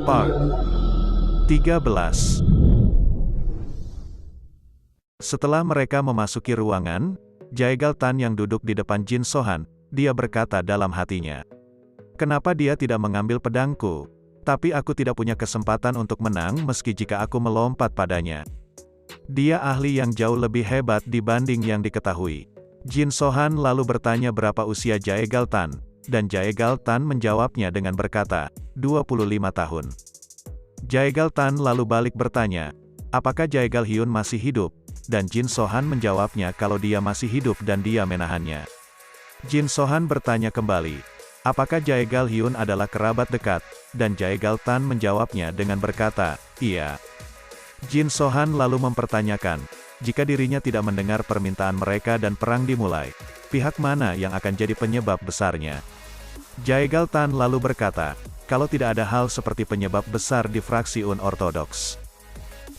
Part 13. Setelah mereka memasuki ruangan, Jaegal Tan yang duduk di depan Jin Sohan, dia berkata dalam hatinya, "Kenapa dia tidak mengambil pedangku? Tapi aku tidak punya kesempatan untuk menang meski jika aku melompat padanya. Dia ahli yang jauh lebih hebat dibanding yang diketahui." Jin Sohan lalu bertanya berapa usia Jaegal Tan, dan Jaegal Tan menjawabnya dengan berkata, 25 tahun. Jaegal Tan lalu balik bertanya, apakah Jaegal Hyun masih hidup? Dan Jin Sohan menjawabnya kalau dia masih hidup dan dia menahannya. Jin Sohan bertanya kembali, apakah Jaegal Hyun adalah kerabat dekat? Dan Jaegal Tan menjawabnya dengan berkata, iya. Jin Sohan lalu mempertanyakan, jika dirinya tidak mendengar permintaan mereka dan perang dimulai, pihak mana yang akan jadi penyebab besarnya? Jaegal Tan lalu berkata, kalau tidak ada hal seperti penyebab besar di fraksi Unorthodox.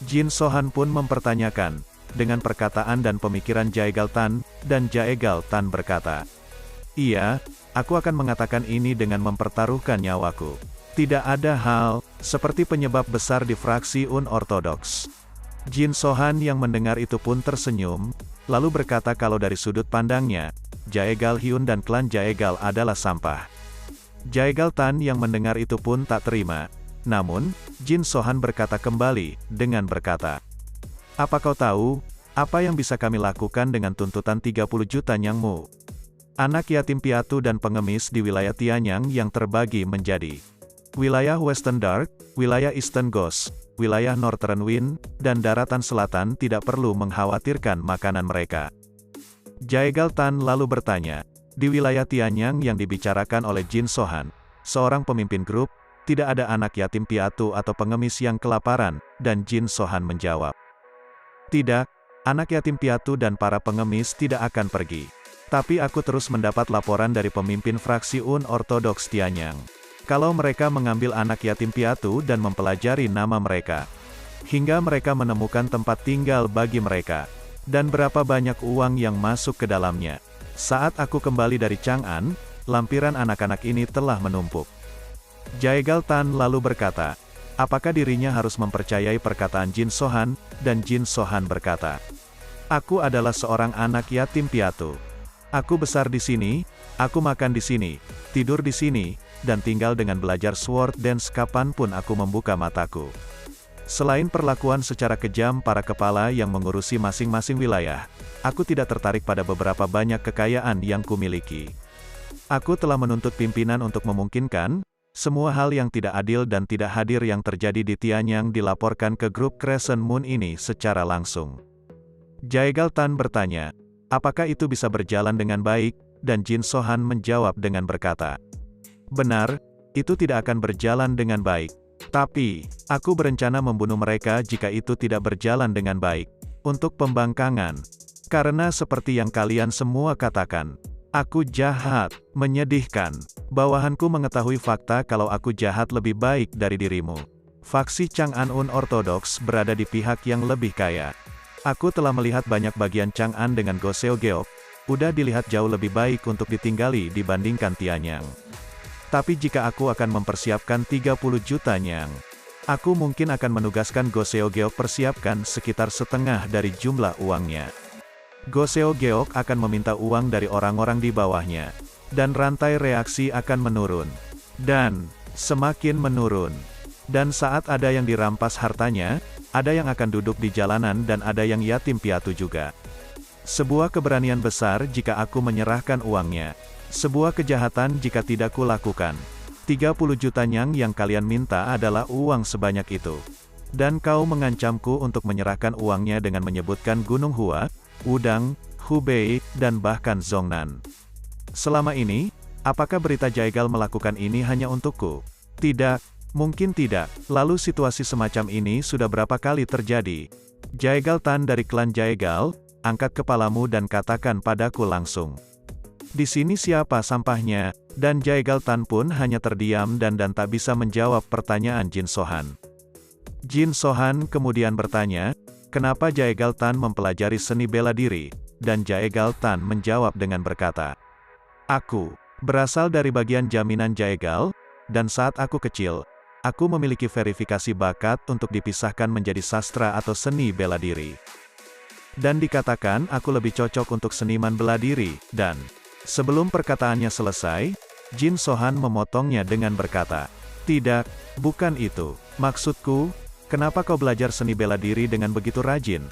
Jin Sohan pun mempertanyakan, dengan perkataan dan pemikiran Jaegal Tan, dan Jaegal Tan berkata, iya, aku akan mengatakan ini dengan mempertaruhkan nyawaku. Tidak ada hal seperti penyebab besar di fraksi Unorthodox. Jin Sohan yang mendengar itu pun tersenyum, lalu berkata kalau dari sudut pandangnya, Jaegal Hyun dan klan Jaegal adalah sampah. Jaegal Tan yang mendengar itu pun tak terima. Namun, Jin Sohan berkata kembali, dengan berkata, apa kau tahu, apa yang bisa kami lakukan dengan tuntutan 30 juta nyangmu? Anak yatim piatu dan pengemis di wilayah Tianyang yang terbagi menjadi wilayah Western Dark, wilayah Eastern Ghost, wilayah Northern Wind, dan daratan selatan tidak perlu mengkhawatirkan makanan mereka. Jaegal Tan lalu bertanya, di wilayah Tianyang yang dibicarakan oleh Jin Sohan, seorang pemimpin grup, tidak ada anak yatim piatu atau pengemis yang kelaparan, dan Jin Sohan menjawab, tidak, anak yatim piatu dan para pengemis tidak akan pergi. Tapi aku terus mendapat laporan dari pemimpin fraksi Unorthodox Tianyang. Kalau mereka mengambil anak yatim piatu dan mempelajari nama mereka, hingga mereka menemukan tempat tinggal bagi mereka, dan berapa banyak uang yang masuk ke dalamnya. Saat aku kembali dari Chang'an, lampiran anak-anak ini telah menumpuk. Jaegal Tan lalu berkata, apakah dirinya harus mempercayai perkataan Jin Sohan? Dan Jin Sohan berkata, aku adalah seorang anak yatim piatu. Aku besar di sini, aku makan di sini, tidur di sini, dan tinggal dengan belajar sword dance kapanpun aku membuka mataku. Selain perlakuan secara kejam para kepala yang mengurusi masing-masing wilayah, aku tidak tertarik pada beberapa banyak kekayaan yang kumiliki. Aku telah menuntut pimpinan untuk memungkinkan, semua hal yang tidak adil dan tidak hadir yang terjadi di Tianyang dilaporkan ke grup Crescent Moon ini secara langsung. Jaegal Tan bertanya, apakah itu bisa berjalan dengan baik? Dan Jin Sohan menjawab dengan berkata, benar, itu tidak akan berjalan dengan baik. Tapi, aku berencana membunuh mereka jika itu tidak berjalan dengan baik. Untuk pembangkangan. Karena seperti yang kalian semua katakan, aku jahat, menyedihkan. Bawahanku mengetahui fakta kalau aku jahat lebih baik dari dirimu. Faksi Chang'an Unorthodox berada di pihak yang lebih kaya. Aku telah melihat banyak bagian Chang'an dengan Goseo Geok, udah dilihat jauh lebih baik untuk ditinggali dibandingkan Tianyang. Tapi jika aku akan mempersiapkan 30 juta nyang, aku mungkin akan menugaskan Goseo Geok persiapkan sekitar setengah dari jumlah uangnya. Goseo Geok akan meminta uang dari orang-orang di bawahnya, dan rantai reaksi akan menurun. Dan, semakin menurun. Dan saat ada yang dirampas hartanya, ada yang akan duduk di jalanan dan ada yang yatim piatu juga. Sebuah keberanian besar jika aku menyerahkan uangnya. Sebuah kejahatan jika tidak kulakukan. 30 juta nyang yang kalian minta adalah uang sebanyak itu. Dan kau mengancamku untuk menyerahkan uangnya dengan menyebutkan Gunung Hua, Wudang, Hubei, dan bahkan Zhongnan. Selama ini, apakah berita Jaegal melakukan ini hanya untukku? Tidak, mungkin tidak. Lalu situasi semacam ini sudah berapa kali terjadi? Jaegal Tan dari klan Jaegal, angkat kepalamu dan katakan padaku langsung. Di sini siapa sampahnya? Dan Jaegal Tan pun hanya terdiam dan tak bisa menjawab pertanyaan Jin Sohan. Jin Sohan kemudian bertanya, kenapa Jaegal Tan mempelajari seni bela diri? Dan Jaegal Tan menjawab dengan berkata, aku berasal dari bagian jaminan Jaegal, dan saat aku kecil, Aku memiliki verifikasi bakat untuk dipisahkan menjadi sastra atau seni bela diri. Dan dikatakan aku lebih cocok untuk seniman bela diri, dan sebelum perkataannya selesai, Jin Sohan memotongnya dengan berkata, "Tidak, bukan itu. Maksudku, kenapa kau belajar seni bela diri dengan begitu rajin?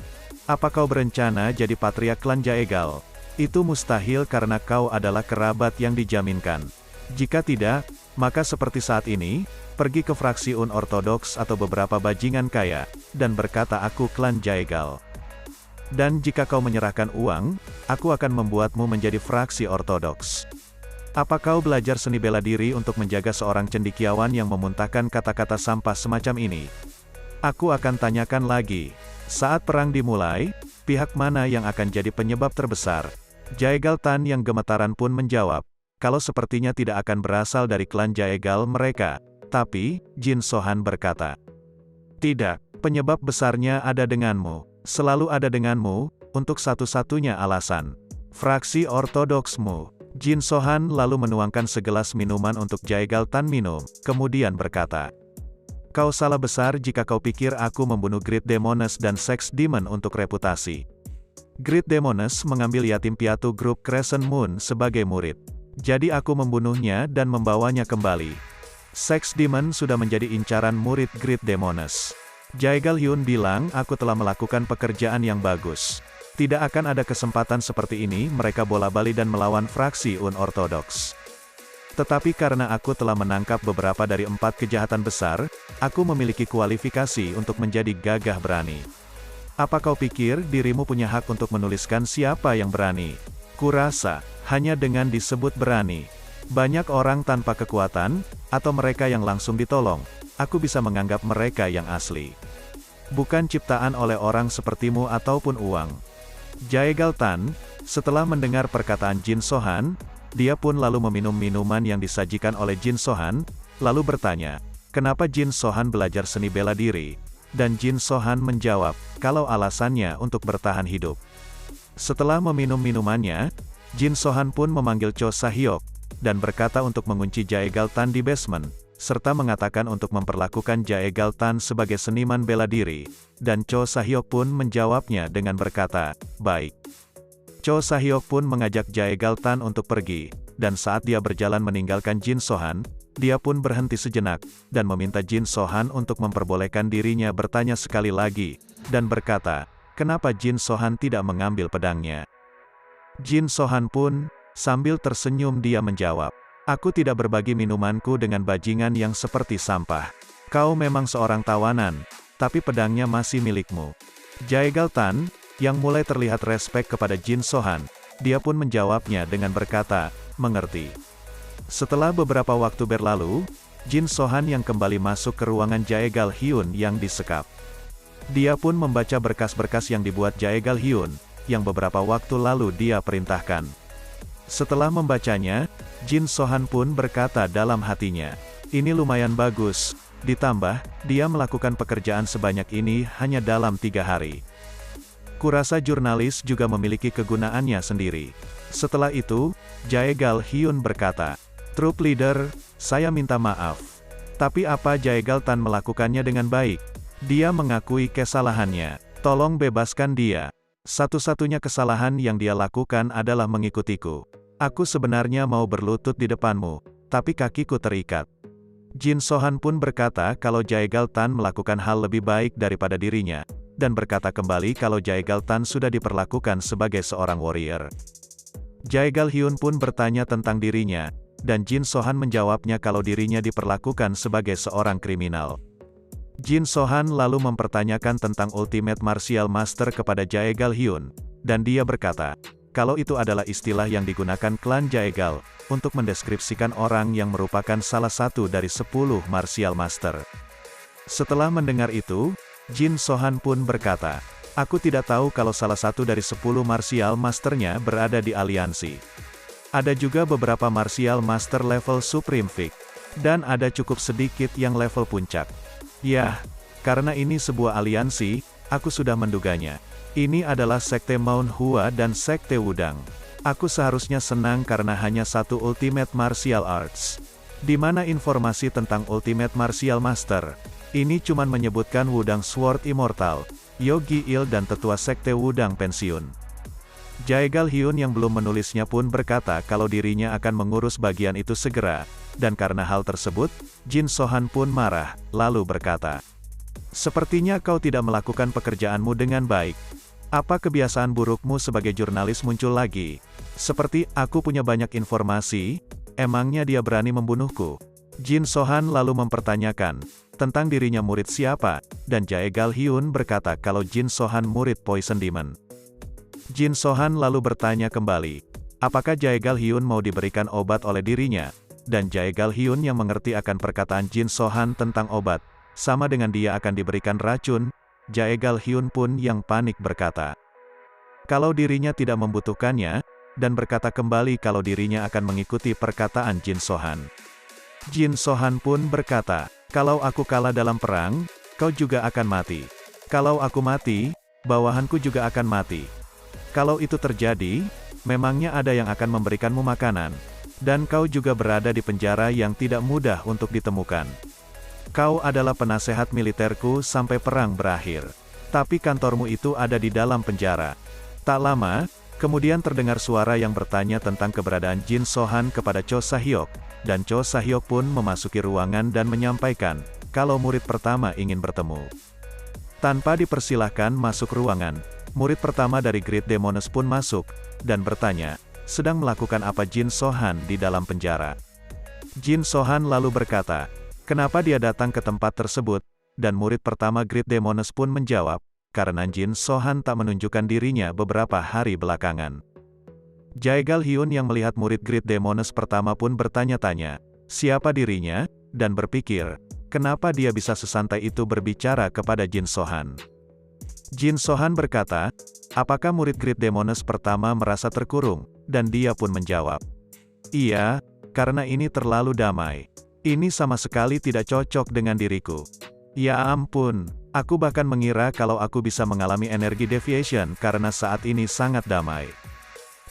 Apa kau berencana jadi patriark klan Jaegal? Itu mustahil karena kau adalah kerabat yang dijaminkan. Jika tidak, maka seperti saat ini, pergi ke fraksi unortodoks atau beberapa bajingan kaya, dan berkata aku klan Jaegal. Dan jika kau menyerahkan uang, aku akan membuatmu menjadi fraksi ortodoks. Apa kau belajar seni bela diri untuk menjaga seorang cendekiawan yang memuntahkan kata-kata sampah semacam ini? Aku akan tanyakan lagi. Saat perang dimulai, pihak mana yang akan jadi penyebab terbesar?" Jaegal Tan yang gemetaran pun menjawab, "Kalau sepertinya tidak akan berasal dari klan Jaegal mereka." Tapi, Jin Sohan berkata, "Tidak, penyebab besarnya ada denganmu. Selalu ada denganmu, untuk satu-satunya alasan. Fraksi ortodoksmu." Jin Sohan lalu menuangkan segelas minuman untuk Jaegal Tan minum, kemudian berkata, "Kau salah besar jika kau pikir aku membunuh Great Demoness dan Sex Demon untuk reputasi. Great Demoness mengambil yatim piatu grup Crescent Moon sebagai murid. Jadi aku membunuhnya dan membawanya kembali. Sex Demon sudah menjadi incaran murid Great Demoness. Jaegal Hyun bilang aku telah melakukan pekerjaan yang bagus. Tidak akan ada kesempatan seperti ini mereka bola-bali dan melawan fraksi unortodoks. Tetapi karena aku telah menangkap beberapa dari 4 kejahatan besar, aku memiliki kualifikasi untuk menjadi gagah berani. Apa kau pikir dirimu punya hak untuk menuliskan siapa yang berani? Kurasa, hanya dengan disebut berani. Banyak orang tanpa kekuatan, atau mereka yang langsung ditolong, aku bisa menganggap mereka yang asli. Bukan ciptaan oleh orang sepertimu ataupun uang." Jaegal Tan, setelah mendengar perkataan Jin Sohan, dia pun lalu meminum minuman yang disajikan oleh Jin Sohan, lalu bertanya, kenapa Jin Sohan belajar seni bela diri? Dan Jin Sohan menjawab, kalau alasannya untuk bertahan hidup. Setelah meminum minumannya, Jin Sohan pun memanggil Cho Sahyok, dan berkata untuk mengunci Jaegal Tan di basement, serta mengatakan untuk memperlakukan Jaegal Tan sebagai seniman bela diri, dan Cho Sahyok pun menjawabnya dengan berkata, "Baik." Cho Sahyok pun mengajak Jaegal Tan untuk pergi, dan saat dia berjalan meninggalkan Jin Sohan, dia pun berhenti sejenak, dan meminta Jin Sohan untuk memperbolehkan dirinya bertanya sekali lagi, dan berkata, kenapa Jin Sohan tidak mengambil pedangnya? Jin Sohan pun, sambil tersenyum dia menjawab, aku tidak berbagi minumanku dengan bajingan yang seperti sampah. Kau memang seorang tawanan, tapi pedangnya masih milikmu. Jaegal Tan, yang mulai terlihat respek kepada Jin Sohan, dia pun menjawabnya dengan berkata, mengerti. Setelah beberapa waktu berlalu, Jin Sohan yang kembali masuk ke ruangan Jaegal Hyun yang disekap. Dia pun membaca berkas-berkas yang dibuat Jaegal Hyun, yang beberapa waktu lalu dia perintahkan. Setelah membacanya, Jin Sohan pun berkata dalam hatinya, ini lumayan bagus, ditambah, dia melakukan pekerjaan sebanyak ini hanya dalam 3 hari. Kurasa jurnalis juga memiliki kegunaannya sendiri. Setelah itu, Jaegal Hyun berkata, Troop Leader, saya minta maaf. Tapi apa Jaegal Tan melakukannya dengan baik? Dia mengakui kesalahannya. Tolong bebaskan dia. Satu-satunya kesalahan yang dia lakukan adalah mengikutiku. Aku sebenarnya mau berlutut di depanmu, tapi kakiku terikat. Jin Sohan pun berkata kalau Jaegal Tan melakukan hal lebih baik daripada dirinya, dan berkata kembali kalau Jaegal Tan sudah diperlakukan sebagai seorang warrior. Jaegal Hyun pun bertanya tentang dirinya, dan Jin Sohan menjawabnya kalau dirinya diperlakukan sebagai seorang kriminal. Jin Sohan lalu mempertanyakan tentang Ultimate Martial Master kepada Jaegal Hyun, dan dia berkata, kalau itu adalah istilah yang digunakan klan Jaegal, untuk mendeskripsikan orang yang merupakan salah satu dari 10 Martial Master. Setelah mendengar itu, Jin Sohan pun berkata, aku tidak tahu kalau salah satu dari 10 Martial Masternya berada di aliansi. Ada juga beberapa Martial Master level Supreme Fig, dan ada cukup sedikit yang level puncak. Ya, karena ini sebuah aliansi, aku sudah menduganya. Ini adalah Sekte Mount Hua dan Sekte Wudang. Aku seharusnya senang karena hanya satu Ultimate Martial Arts. Di mana informasi tentang Ultimate Martial Master? Ini cuman menyebutkan Wudang Sword Immortal, Yogi Il dan tetua sekte Wudang pensiun. Jaegal Hyun yang belum menulisnya pun berkata kalau dirinya akan mengurus bagian itu segera, dan karena hal tersebut, Jin Sohan pun marah, lalu berkata, "Sepertinya kau tidak melakukan pekerjaanmu dengan baik. Apa kebiasaan burukmu sebagai jurnalis muncul lagi? Seperti, aku punya banyak informasi, emangnya dia berani membunuhku?" Jin Sohan lalu mempertanyakan tentang dirinya murid siapa, dan Jaegal Hyun berkata kalau Jin Sohan murid Poison Demon. Jin Sohan lalu bertanya kembali, apakah Jaegal Hyun mau diberikan obat oleh dirinya, dan Jaegal Hyun yang mengerti akan perkataan Jin Sohan tentang obat, sama dengan dia akan diberikan racun. Jaegal Hyun pun yang panik berkata, kalau dirinya tidak membutuhkannya, dan berkata kembali kalau dirinya akan mengikuti perkataan Jin Sohan. Jin Sohan pun berkata, kalau aku kalah dalam perang, kau juga akan mati. Kalau aku mati, bawahanku juga akan mati. Kalau itu terjadi, memangnya ada yang akan memberikanmu makanan, dan kau juga berada di penjara yang tidak mudah untuk ditemukan. Kau adalah penasehat militerku sampai perang berakhir. Tapi kantormu itu ada di dalam penjara. Tak lama, kemudian terdengar suara yang bertanya tentang keberadaan Jin Sohan kepada Cho Sahyok, dan Cho Sahyok pun memasuki ruangan dan menyampaikan, kalau murid pertama ingin bertemu. Tanpa dipersilahkan masuk ruangan, murid pertama dari Great Demoness pun masuk, dan bertanya, sedang melakukan apa Jin Sohan di dalam penjara? Jin Sohan lalu berkata, kenapa dia datang ke tempat tersebut, dan murid pertama Great Demoness pun menjawab, karena Jin Sohan tak menunjukkan dirinya beberapa hari belakangan. Jaegal Hyun yang melihat murid Great Demoness pertama pun bertanya-tanya, siapa dirinya, dan berpikir, kenapa dia bisa sesantai itu berbicara kepada Jin Sohan. Jin Sohan berkata, apakah murid Great Demoness pertama merasa terkurung, dan dia pun menjawab, iya, karena ini terlalu damai. Ini sama sekali tidak cocok dengan diriku. Ya ampun, aku bahkan mengira kalau aku bisa mengalami energi deviation karena saat ini sangat damai.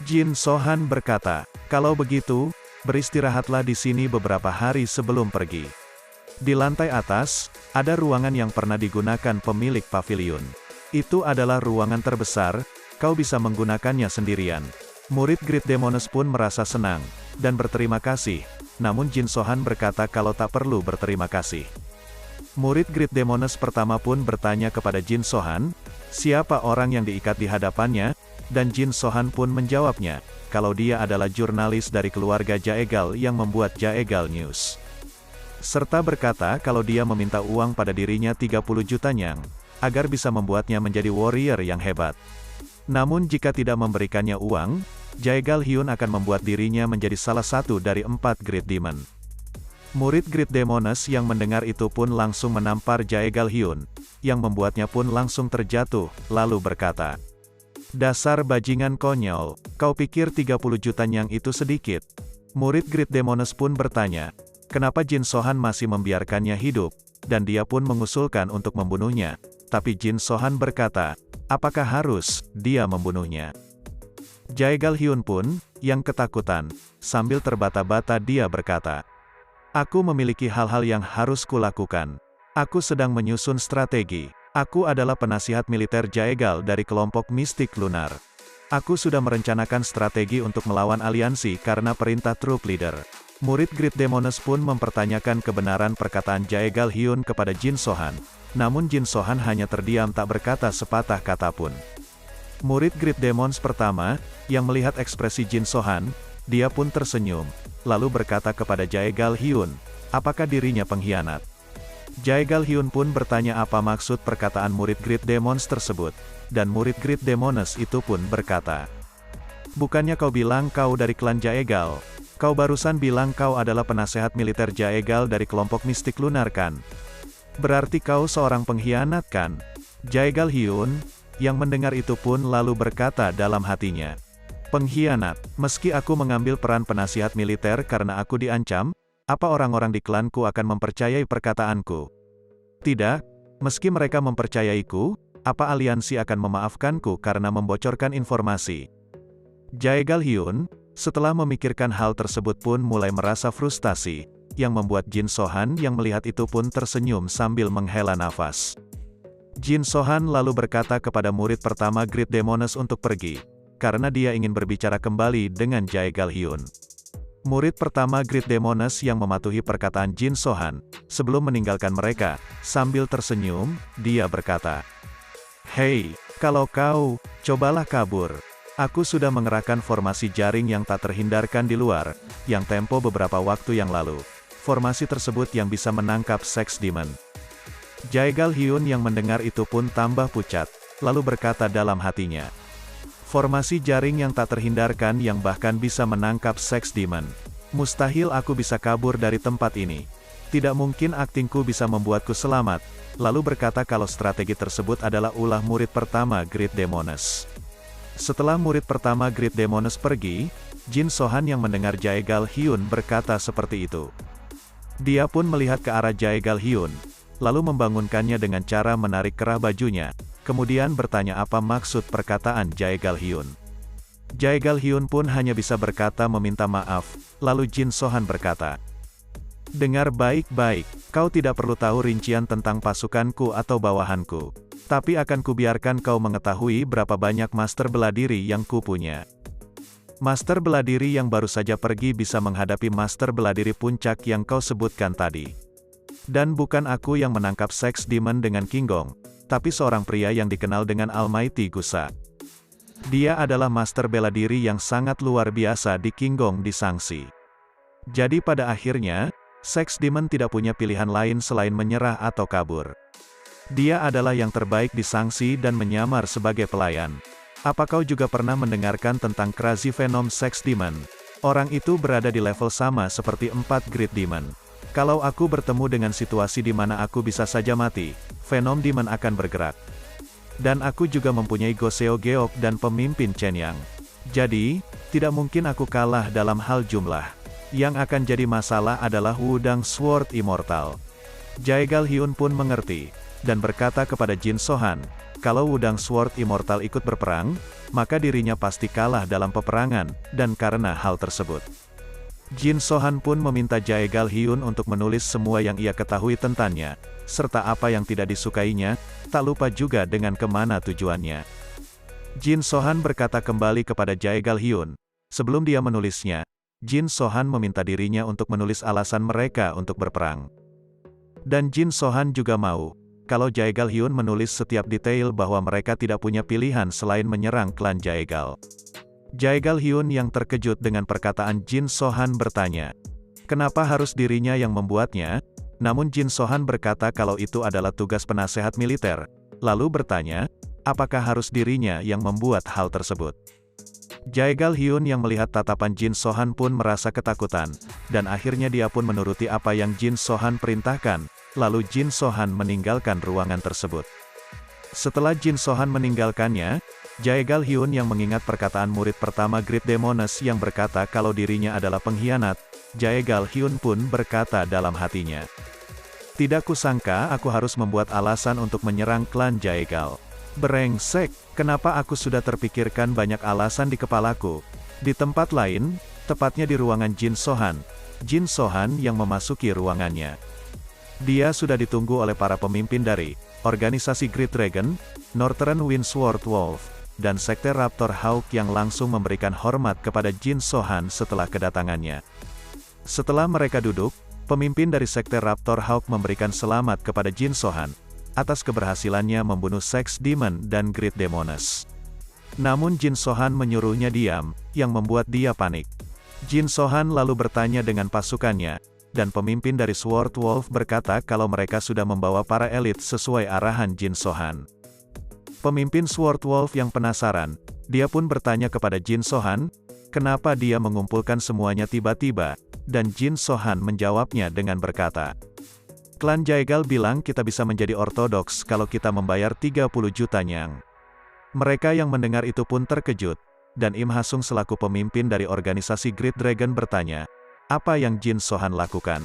Jin Sohan berkata, kalau begitu, beristirahatlah di sini beberapa hari sebelum pergi. Di lantai atas, ada ruangan yang pernah digunakan pemilik pavilion. Itu adalah ruangan terbesar, kau bisa menggunakannya sendirian. Murid Great Demoness pun merasa senang, dan berterima kasih, namun Jin Sohan berkata kalau tak perlu berterima kasih. Murid Great Demoness pertama pun bertanya kepada Jin Sohan, siapa orang yang diikat di hadapannya, dan Jin Sohan pun menjawabnya, kalau dia adalah jurnalis dari keluarga Jaegal yang membuat Jaegal News. Serta berkata kalau dia meminta uang pada dirinya 30 juta nyang, agar bisa membuatnya menjadi warrior yang hebat. Namun jika tidak memberikannya uang, Jaegal Hyun akan membuat dirinya menjadi salah satu dari 4 Great Demon. Murid Great Demoness yang mendengar itu pun langsung menampar Jaegal Hyun, yang membuatnya pun langsung terjatuh, lalu berkata, dasar bajingan konyol, kau pikir 30 juta nyang itu sedikit? Murid Great Demoness pun bertanya, kenapa Jin Sohan masih membiarkannya hidup, dan dia pun mengusulkan untuk membunuhnya, tapi Jin Sohan berkata, apakah harus dia membunuhnya? Jaegal Hyun pun, yang ketakutan, sambil terbata-bata dia berkata, aku memiliki hal-hal yang harus kulakukan. Aku sedang menyusun strategi. Aku adalah penasihat militer Jaegal dari kelompok mistik lunar. Aku sudah merencanakan strategi untuk melawan aliansi karena perintah troop leader. Murid Great Demoness pun mempertanyakan kebenaran perkataan Jaegal Hyun kepada Jin Sohan, namun Jin Sohan hanya terdiam tak berkata sepatah kata pun. Murid Great Demons pertama, yang melihat ekspresi Jin Sohan, dia pun tersenyum, lalu berkata kepada Jaegal Hyun, apakah dirinya pengkhianat? Jaegal Hyun pun bertanya apa maksud perkataan murid Great Demons tersebut, dan murid Great Demoness itu pun berkata, bukannya kau bilang kau dari klan Jaegal? Kau barusan bilang kau adalah penasehat militer Jaegal dari kelompok mistik lunar kan? Berarti kau seorang pengkhianat kan? Jaegal Hyun, yang mendengar itu pun lalu berkata dalam hatinya, pengkhianat, meski aku mengambil peran penasihat militer karena aku diancam, apa orang-orang di klanku akan mempercayai perkataanku? Tidak, meski mereka mempercayaiku, apa aliansi akan memaafkanku karena membocorkan informasi? Jaegal Hyun, setelah memikirkan hal tersebut pun mulai merasa frustasi, yang membuat Jin Sohan yang melihat itu pun tersenyum sambil menghela nafas. Jin Sohan lalu berkata kepada murid pertama Great Demoness untuk pergi, karena dia ingin berbicara kembali dengan Jaegal Hyun. Murid pertama Great Demoness yang mematuhi perkataan Jin Sohan, sebelum meninggalkan mereka, sambil tersenyum, dia berkata, "Hei, kalau kau, cobalah kabur. Aku sudah mengerahkan formasi jaring yang tak terhindarkan di luar, yang tempo beberapa waktu yang lalu. Formasi tersebut yang bisa menangkap Sex Demon." Jaegal Hyun yang mendengar itu pun tambah pucat, lalu berkata dalam hatinya, "Formasi jaring yang tak terhindarkan yang bahkan bisa menangkap Sex Demon. Mustahil aku bisa kabur dari tempat ini. Tidak mungkin aktingku bisa membuatku selamat." Lalu berkata kalau strategi tersebut adalah ulah murid pertama Great Demoness. Setelah murid pertama Great Demoness pergi, Jin Sohan yang mendengar Jaegal Hyun berkata seperti itu. Dia pun melihat ke arah Jaegal Hyun, lalu membangunkannya dengan cara menarik kerah bajunya, kemudian bertanya apa maksud perkataan Jaegal Hyun. Jaegal Hyun pun hanya bisa berkata meminta maaf, lalu Jin Sohan berkata, "Dengar baik-baik, kau tidak perlu tahu rincian tentang pasukanku atau bawahanku. Tapi akan kubiarkan kau mengetahui berapa banyak master bela diri yang kupunya. Master bela diri yang baru saja pergi bisa menghadapi master bela diri puncak yang kau sebutkan tadi. Dan bukan aku yang menangkap Sex Demon dengan King Gong, tapi seorang pria yang dikenal dengan Almighty Gusa. Dia adalah master bela diri yang sangat luar biasa di King Gong di Sangsi. Jadi pada akhirnya, Sex Demon tidak punya pilihan lain selain menyerah atau kabur. Dia adalah yang terbaik di Sangsi dan menyamar sebagai pelayan. Apa kau juga pernah mendengarkan tentang Crazy Venom Sex Demon? Orang itu berada di level sama seperti 4 Great Demon. Kalau aku bertemu dengan situasi di mana aku bisa saja mati, Venom Demon akan bergerak. Dan aku juga mempunyai Goseo Geok dan pemimpin Chen Yang. Jadi, tidak mungkin aku kalah dalam hal jumlah. Yang akan jadi masalah adalah Wudang Sword Immortal." Jaegal Hyun pun mengerti, dan berkata kepada Jin Sohan, kalau Wudang Sword Immortal ikut berperang, maka dirinya pasti kalah dalam peperangan, dan karena hal tersebut, Jin Sohan pun meminta Jaegal Hyun untuk menulis semua yang ia ketahui tentangnya, serta apa yang tidak disukainya, tak lupa juga dengan kemana tujuannya. Jin Sohan berkata kembali kepada Jaegal Hyun, sebelum dia menulisnya, Jin Sohan meminta dirinya untuk menulis alasan mereka untuk berperang. Dan Jin Sohan juga mau, kalau Jaegal Hyun menulis setiap detail bahwa mereka tidak punya pilihan selain menyerang klan Jaegal. Jaegal Hyun yang terkejut dengan perkataan Jin Sohan bertanya, kenapa harus dirinya yang membuatnya? Namun Jin Sohan berkata kalau itu adalah tugas penasehat militer, lalu bertanya, apakah harus dirinya yang membuat hal tersebut? Jaegal Hyun yang melihat tatapan Jin Sohan pun merasa ketakutan, dan akhirnya dia pun menuruti apa yang Jin Sohan perintahkan, lalu Jin Sohan meninggalkan ruangan tersebut. Setelah Jin Sohan meninggalkannya, Jaegal Hyun yang mengingat perkataan murid pertama Great Demoness yang berkata kalau dirinya adalah pengkhianat, Jaegal Hyun pun berkata dalam hatinya, tidak kusangka aku harus membuat alasan untuk menyerang klan Jaegal. Brengsek, kenapa aku sudah terpikirkan banyak alasan di kepalaku. Di tempat lain, tepatnya di ruangan Jin Sohan yang memasuki ruangannya. Dia sudah ditunggu oleh para pemimpin dari organisasi Great Dragon, Northern Windsword Wolf, dan Sekte Raptor Hawk yang langsung memberikan hormat kepada Jin Sohan setelah kedatangannya. Setelah mereka duduk, pemimpin dari Sekte Raptor Hawk memberikan selamat kepada Jin Sohan atas keberhasilannya membunuh Sex Demon dan Great Demoness. Namun Jin Sohan menyuruhnya diam, yang membuat dia panik. Jin Sohan lalu bertanya dengan pasukannya, dan pemimpin dari Sword Wolf berkata kalau mereka sudah membawa para elit sesuai arahan Jin Sohan. Pemimpin Sword Wolf yang penasaran, dia pun bertanya kepada Jin Sohan, kenapa dia mengumpulkan semuanya tiba-tiba, dan Jin Sohan menjawabnya dengan berkata, klan Jaegal bilang kita bisa menjadi ortodoks kalau kita membayar 30 juta nyang. Mereka yang mendengar itu pun terkejut, dan Im Hasung selaku pemimpin dari organisasi Great Dragon bertanya, apa yang Jin Sohan lakukan?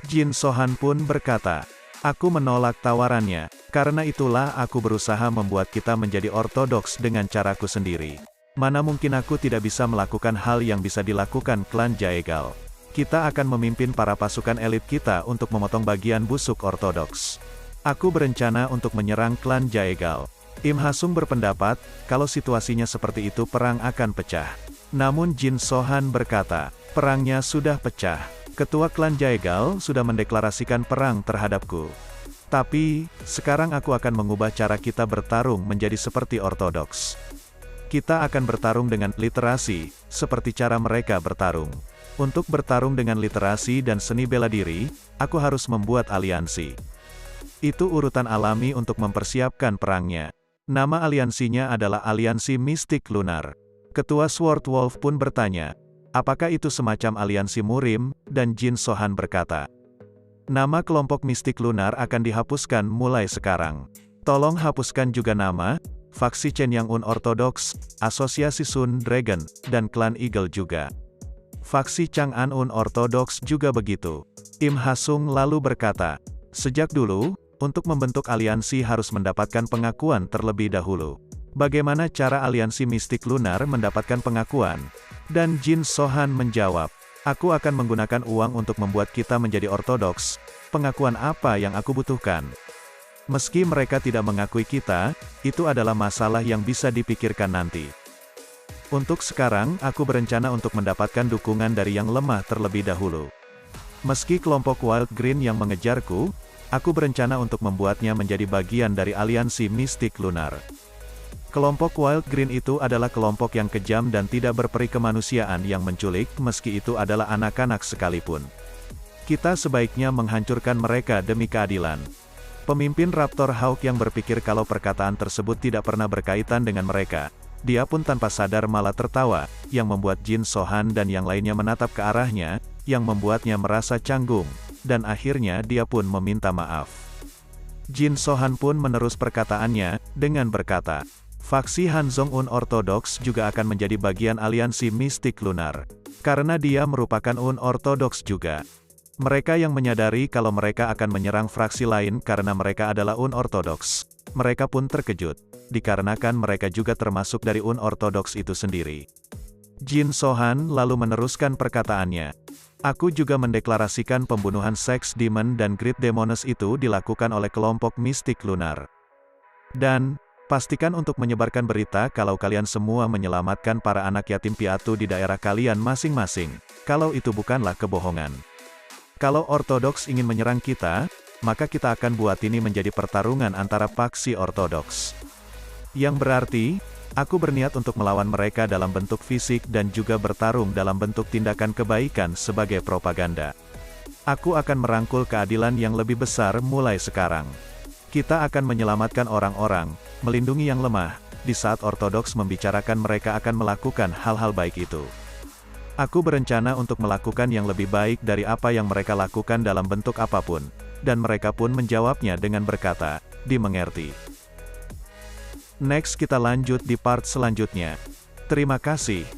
Jin Sohan pun berkata, aku menolak tawarannya, karena itulah aku berusaha membuat kita menjadi ortodoks dengan caraku sendiri. Mana mungkin aku tidak bisa melakukan hal yang bisa dilakukan klan Jaegal. Kita akan memimpin para pasukan elit kita untuk memotong bagian busuk ortodoks. Aku berencana untuk menyerang klan Jaegal. Im Hasung berpendapat, kalau situasinya seperti itu perang akan pecah. Namun Jin Sohan berkata, perangnya sudah pecah. Ketua klan Jaegal sudah mendeklarasikan perang terhadapku. Tapi, sekarang aku akan mengubah cara kita bertarung menjadi seperti ortodoks. Kita akan bertarung dengan literasi, seperti cara mereka bertarung. Untuk bertarung dengan literasi dan seni bela diri, aku harus membuat aliansi. Itu urutan alami untuk mempersiapkan perangnya. Nama aliansinya adalah Aliansi Mistik Lunar. Ketua Sword Wolf pun bertanya, apakah itu semacam aliansi Murim, dan Jin Sohan berkata, nama kelompok Mistik Lunar akan dihapuskan mulai sekarang. Tolong hapuskan juga nama, faksi Chen Yang Un Ortodoks, Asosiasi Sun Dragon, dan klan Eagle juga. Faksi Chang'an Un Ortodoks juga begitu. Im Hasung lalu berkata, sejak dulu, untuk membentuk aliansi harus mendapatkan pengakuan terlebih dahulu. Bagaimana cara aliansi mistik lunar mendapatkan pengakuan? Dan Jin Sohan menjawab, aku akan menggunakan uang untuk membuat kita menjadi ortodoks. Pengakuan apa yang aku butuhkan? Meski mereka tidak mengakui kita, itu adalah masalah yang bisa dipikirkan nanti. Untuk sekarang, aku berencana untuk mendapatkan dukungan dari yang lemah terlebih dahulu. Meski kelompok Wild Green yang mengejarku, aku berencana untuk membuatnya menjadi bagian dari aliansi mistik lunar. Kelompok Wild Green itu adalah kelompok yang kejam dan tidak berperi kemanusiaan yang menculik, meski itu adalah anak-anak sekalipun. Kita sebaiknya menghancurkan mereka demi keadilan. Pemimpin Raptor Hawk yang berpikir kalau perkataan tersebut tidak pernah berkaitan dengan mereka, dia pun tanpa sadar malah tertawa, yang membuat Jin Sohan dan yang lainnya menatap ke arahnya, yang membuatnya merasa canggung, dan akhirnya dia pun meminta maaf. Jin Sohan pun menerus perkataannya, dengan berkata, faksi Hanzong Un Ortodoks juga akan menjadi bagian aliansi mistik lunar. Karena dia merupakan Un Ortodoks juga. Mereka yang menyadari kalau mereka akan menyerang fraksi lain karena mereka adalah Un Ortodoks. Mereka pun terkejut, dikarenakan mereka juga termasuk dari Un Ortodoks itu sendiri. Jin Sohan lalu meneruskan perkataannya. Aku juga mendeklarasikan pembunuhan Sex Demon dan Great Demoness itu dilakukan oleh kelompok mistik lunar. Dan, pastikan untuk menyebarkan berita kalau kalian semua menyelamatkan para anak yatim piatu di daerah kalian masing-masing, kalau itu bukanlah kebohongan. Kalau Ortodoks ingin menyerang kita, maka kita akan buat ini menjadi pertarungan antara faksi Ortodoks. Yang berarti, aku berniat untuk melawan mereka dalam bentuk fisik dan juga bertarung dalam bentuk tindakan kebaikan sebagai propaganda. Aku akan merangkul keadilan yang lebih besar mulai sekarang. Kita akan menyelamatkan orang-orang, melindungi yang lemah, di saat Ortodoks membicarakan mereka akan melakukan hal-hal baik itu. Aku berencana untuk melakukan yang lebih baik dari apa yang mereka lakukan dalam bentuk apapun. Dan mereka pun menjawabnya dengan berkata, dimengerti. Next kita lanjut di part selanjutnya. Terima kasih.